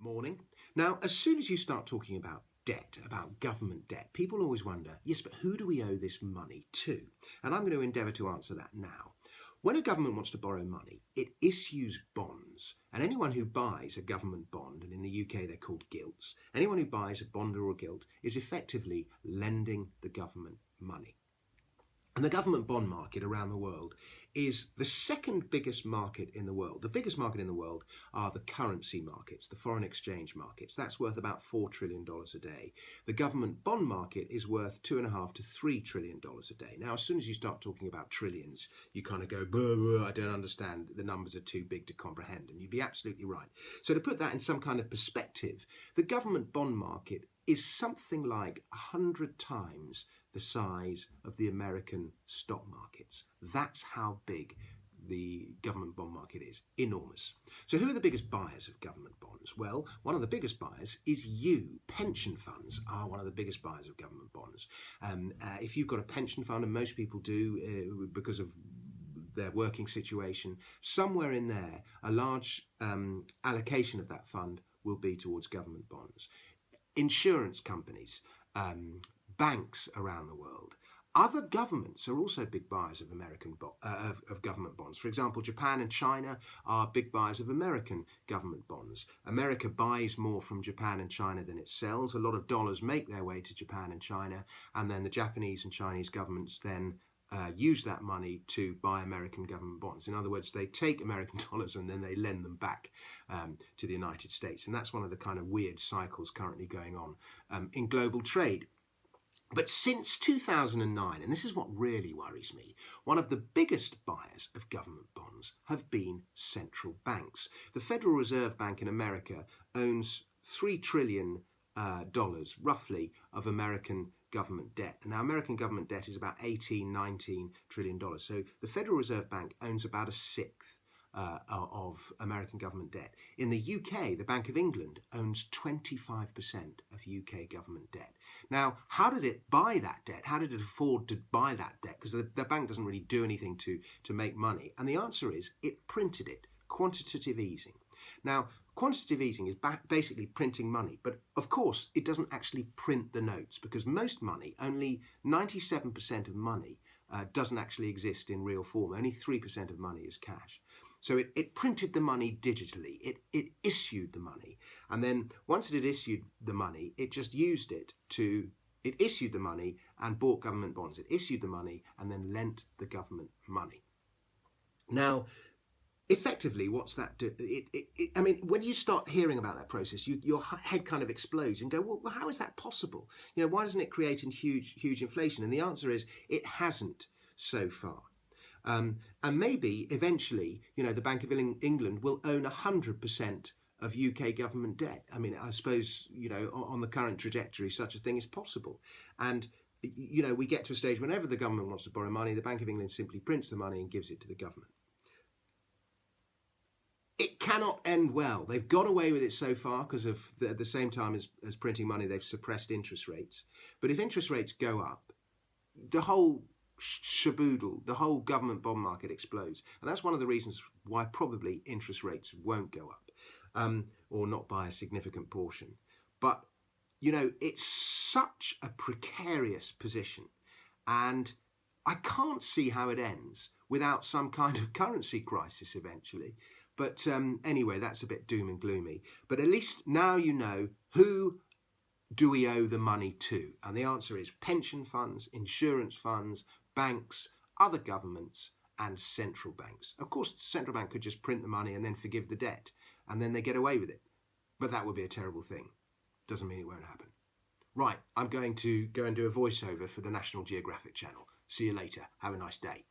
Morning. Now, as soon as you start talking about debt, about government debt, people always wonder, yes, but who do we owe this money to? And I'm going to endeavour to answer that now. When a government wants to borrow money, it issues bonds. And anyone who buys a government bond, and in the UK they're called gilts, anyone who buys a bond or a gilt is effectively lending the government money. And the government bond market around the world is the second biggest market in the world. The biggest market in the world are the currency markets, the foreign exchange markets. That's worth about $4 trillion a day. The government bond market is worth $2.5 to $3 trillion a day. Now, as soon as you start talking about trillions, you kind of go, I don't understand. The numbers are too big to comprehend. And you'd be absolutely right. So to put that in some kind of perspective, the government bond market is something like 100 times the size of the American stock markets. That's how big the government bond market is. Enormous. So who are the biggest buyers of government bonds? Well, one of the biggest buyers is you. Pension funds are one of the biggest buyers of government bonds. If you've got a pension fund, and most people do because of their working situation, somewhere in there, a large allocation of that fund will be towards government bonds. Insurance companies, banks around the world. Other governments are also big buyers of of government bonds. For example, Japan and China are big buyers of American government bonds. America buys more from Japan and China than it sells. A lot of dollars make their way to Japan and China, and then the Japanese and Chinese governments then use that money to buy American government bonds. In other words, they take American dollars and then they lend them back to the United States. And that's one of the kind of weird cycles currently going on in global trade. But since 2009, and this is what really worries me, one of the biggest buyers of government bonds have been central banks. The Federal Reserve Bank in America owns $3 trillion roughly of American government debt. And now American government debt is about $19 trillion. So the Federal Reserve Bank owns about a sixth of American government debt. In the UK, the Bank of England owns 25% of UK government debt. Now, how did it buy that debt? How did it afford to buy that debt? Because the bank doesn't really do anything to make money. And the answer is it printed it. Quantitative easing. Now, quantitative easing is basically printing money, but of course it doesn't actually print the notes, because most money, only 97% of money doesn't actually exist in real form. Only 3% of money is cash. So it printed the money digitally. It issued the money. And then once it had issued the money, it just used it to, it issued the money and bought government bonds. It issued the money and then lent the government money. Now, effectively, what's that do? I mean, when you start hearing about that process, your head kind of explodes and go, well, how is that possible? You know, why doesn't it create huge inflation? And the answer is it hasn't so far. And maybe eventually, you know, the Bank of England will own 100% of UK government debt. I mean, I suppose, you know, on the current trajectory, such a thing is possible. And, you know, we get to a stage whenever the government wants to borrow money, the Bank of England simply prints the money and gives it to the government. It cannot end well. They've got away with it so far because of at the same time as printing money, they've suppressed interest rates. But if interest rates go up, the whole shaboodle, the whole government bond market explodes. And that's one of the reasons why probably interest rates won't go up, or not by a significant portion. But, you know, it's such a precarious position. And I can't see how it ends without some kind of currency crisis eventually. But anyway, that's a bit doom and gloomy. But at least now you know, who do we owe the money to? And the answer is pension funds, insurance funds, banks, other governments, and central banks. Of course, the central bank could just print the money and then forgive the debt, and then they get away with it. But that would be a terrible thing. Doesn't mean it won't happen. Right, I'm going to go and do a voiceover for the National Geographic channel. See you later. Have a nice day.